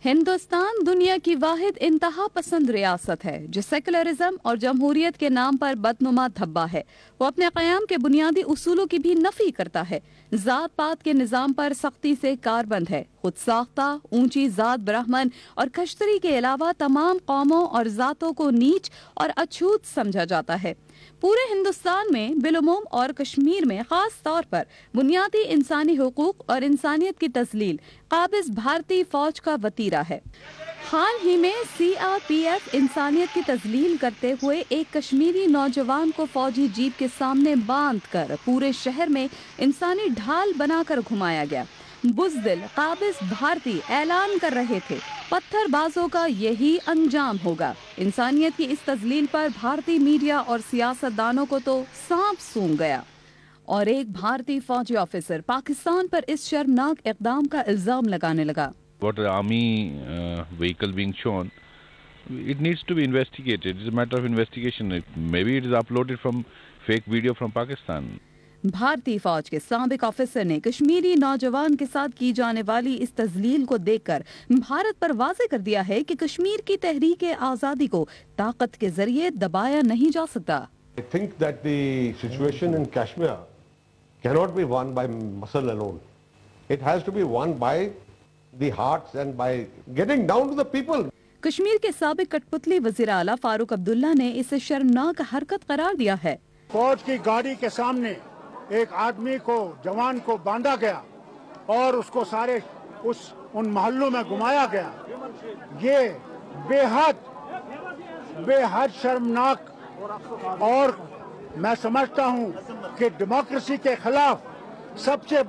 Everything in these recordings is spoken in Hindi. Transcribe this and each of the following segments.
हिंदुस्तान दुनिया की वाहिद इंतहा पसंद रियासत है जो सेकुलरिज्म और जमहूरियत के नाम पर बदनुमा धब्बा है। वो अपने क़याम के बुनियादी उसूलों की भी नफी करता है। जात पात के निज़ाम पर सख्ती से कारबंद है। खुद साख्ता, ऊंची जात ब्राह्मण और खश्तरी के अलावा तमाम कौमों और जातों को नीच और अछूत समझा जाता है। पूरे हिंदुस्तान में बिलुमूम और कश्मीर में खास तौर पर बुनियादी इंसानी हुकूक और इंसानियत की तस्लील काबिज भारतीय फौज का वतीरा है। हाल ही में CRPF इंसानियत की तस्लील करते हुए एक कश्मीरी नौजवान को फौजी जीप के सामने बांधकर पूरे शहर में इंसानी ढाल बनाकर घुमाया गया। बुज़दिल काबिज भारतीय ऐलान कर रहे थे पत्थरबाजों का यही अंजाम होगा। इंसानियत की इस तस्लील पर भारतीय मीडिया और सियासतदानों को तो सांप सूंघ गया और एक भारतीय फौजी ऑफिसर पाकिस्तान पर इस शर्मनाक इक़दाम का इल्जाम लगाने लगा। What army vehicle being shown, it needs to be investigated. It's a matter of investigation. Maybe it is uploaded from fake video from Pakistan. भारतीय फौज के साबिक ऑफिसर ने कश्मीरी नौजवान के साथ की जाने वाली इस तस्लील को देखकर भारत पर वाज़े कर दिया है कि कश्मीर की तहरीक आज़ादी को ताकत के जरिए दबाया नहीं जा सकता। I think that the situation in Kashmir cannot be won by muscle alone. It has to be won by the hearts and by getting down to the people. Kashmir के साबिक कठपुतली वज़ीर आला फारूक अब्दुल्ला ने इसे शर्मनाक हरकत करार दिया है। फौज की गाड़ी के सामने एक आदमी को, जवान को बांधा गया और उसको सारे उन मोहल्लों में घुमाया गया। ये बेहद शर्मनाक और मैं समझता हूँ कि डेमोक्रेसी के खिलाफ सबसे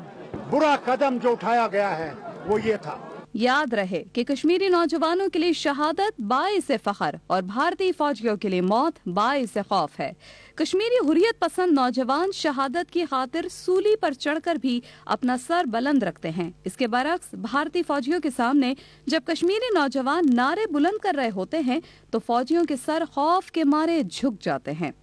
बुरा कदम जो उठाया गया है वो ये था। याद रहे कि कश्मीरी नौजवानों के लिए शहादत बाइस फख्र और भारतीय फौजियों के लिए मौत बाइस खौफ है। कश्मीरी हुर्रियत पसंद नौजवान शहादत की खातिर सूली पर चढ़कर भी अपना सर बुलंद रखते हैं। इसके बरक्स भारतीय फौजियों के सामने जब कश्मीरी नौजवान नारे बुलंद कर रहे होते हैं तो फौजियों के सर खौफ के मारे झुक जाते हैं।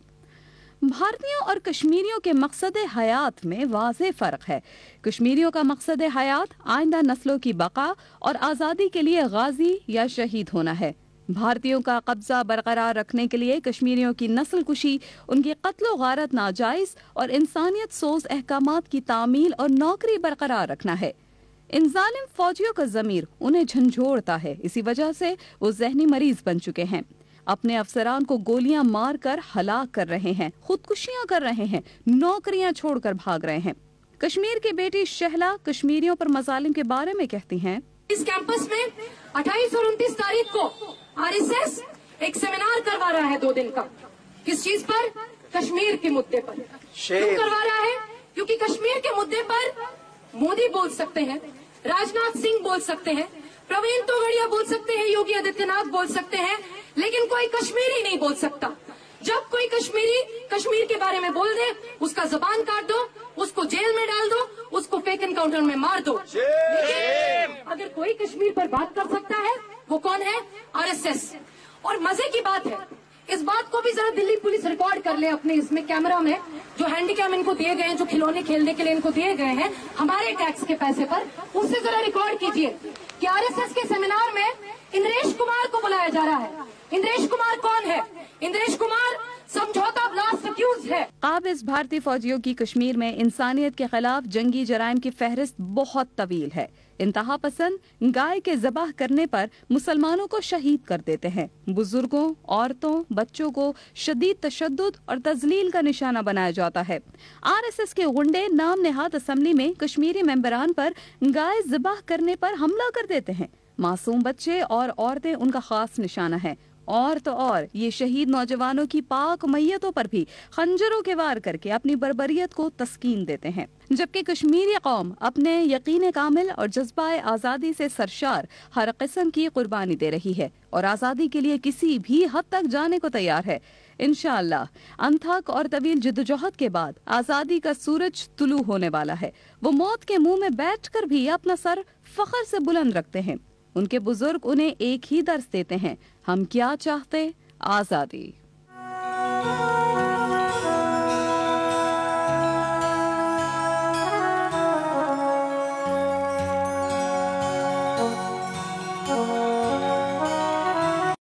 भारतीयों और कश्मीरियों के मकसद हयात में वाज़े फ़र्क है। कश्मीरियों का मकसद हयात आइंदा नस्लों की बका और आज़ादी के लिए गाजी या शहीद होना है। भारतीयों का कब्जा बरकरार रखने के लिए कश्मीरियों की नस्ल कुशी, उनकी कत्ल गारत नाजायज और इंसानियत सोज अहकामात की तामील और नौकरी बरकरार रखना है। इन जालिम फौजियों का ज़मीर उन्हें झंझोड़ता है। इसी वजह से वो जहनी मरीज बन चुके हैं। अपने अफसरान को गोलियां मारकर हलाक कर रहे हैं, खुदकुशियां कर रहे हैं, नौकरियां छोड़कर भाग रहे हैं। कश्मीर की बेटी शहला कश्मीरियों पर मजालिम के बारे में कहती हैं। इस कैंपस में 28 और 29 तारीख को RSS एक सेमिनार करवा रहा है 2 दिन का। किस चीज पर? कश्मीर के मुद्दे पर। क्यों करवा रहा है? क्योंकि कश्मीर के मुद्दे पर मोदी बोल सकते हैं, राजनाथ सिंह बोल सकते हैं, प्रवीण तोगड़िया बोल सकते हैं, योगी आदित्यनाथ बोल सकते हैं, लेकिन कोई कश्मीरी नहीं बोल सकता। जब कोई कश्मीरी कश्मीर के बारे में बोल दे, उसका जुबान काट दो, उसको जेल में डाल दो, उसको फेक एनकाउंटर में मार दो। अगर कोई कश्मीर पर बात कर सकता है वो कौन है? RSS। और मजे की बात है, इस बात को भी जरा दिल्ली पुलिस रिकॉर्ड कर ले अपने इसमें कैमरा में, जो हैंडीकैम इनको दिए गए हैं, जो खिलौने खेलने के लिए इनको दिए गए हैं हमारे टैक्स के पैसे पर, उससे जरा रिकॉर्ड कीजिए कि RSS के सेमिनार में इंद्रेश कुमार को बुलाया जा रहा है। इंद्रेश कुमार कौन है? इंद्रेश कुमार समझौता ब्लास्ट अक्यूज है। काबिज भारतीय फौजियों की कश्मीर में इंसानियत के खिलाफ जंगी जराइम की फहरिस्त बहुत तवील है। इंतहा पसंद गाय के ज़बाह करने पर मुसलमानों को शहीद कर देते हैं। बुजुर्गों, औरतों, बच्चों को शदीद तशद्दुद और तजलील का निशाना बनाया जाता है। RSS के गुंडे नाम नेहाद असम्बली में कश्मीरी मेंबरान पर गाय ज़बाह करने पर हमला कर देते हैं। मासूम बच्चे और औरतें उनका खास निशाना है। और तो और ये शहीद नौजवानों की पाक मैयतों पर भी खंजरों के वार करके अपनी बर्बरियत को तस्कीन देते हैं। जबकि कश्मीरी कौम अपने यकीन कामिल और जज्बा आज़ादी से सरशार हर किस्म की कुर्बानी दे रही है और आज़ादी के लिए किसी भी हद तक जाने को तैयार है। इंशाअल्लाह अनथक और तवील जिद्दोजहद के बाद आज़ादी का सूरज तुलू होने वाला है। वो मौत के मुंह में बैठकर भी अपना सर फख्र से बुलंद रखते हैं। उनके बुजुर्ग उन्हें एक ही दर्स देते हैं, हम क्या चाहते? आज़ादी।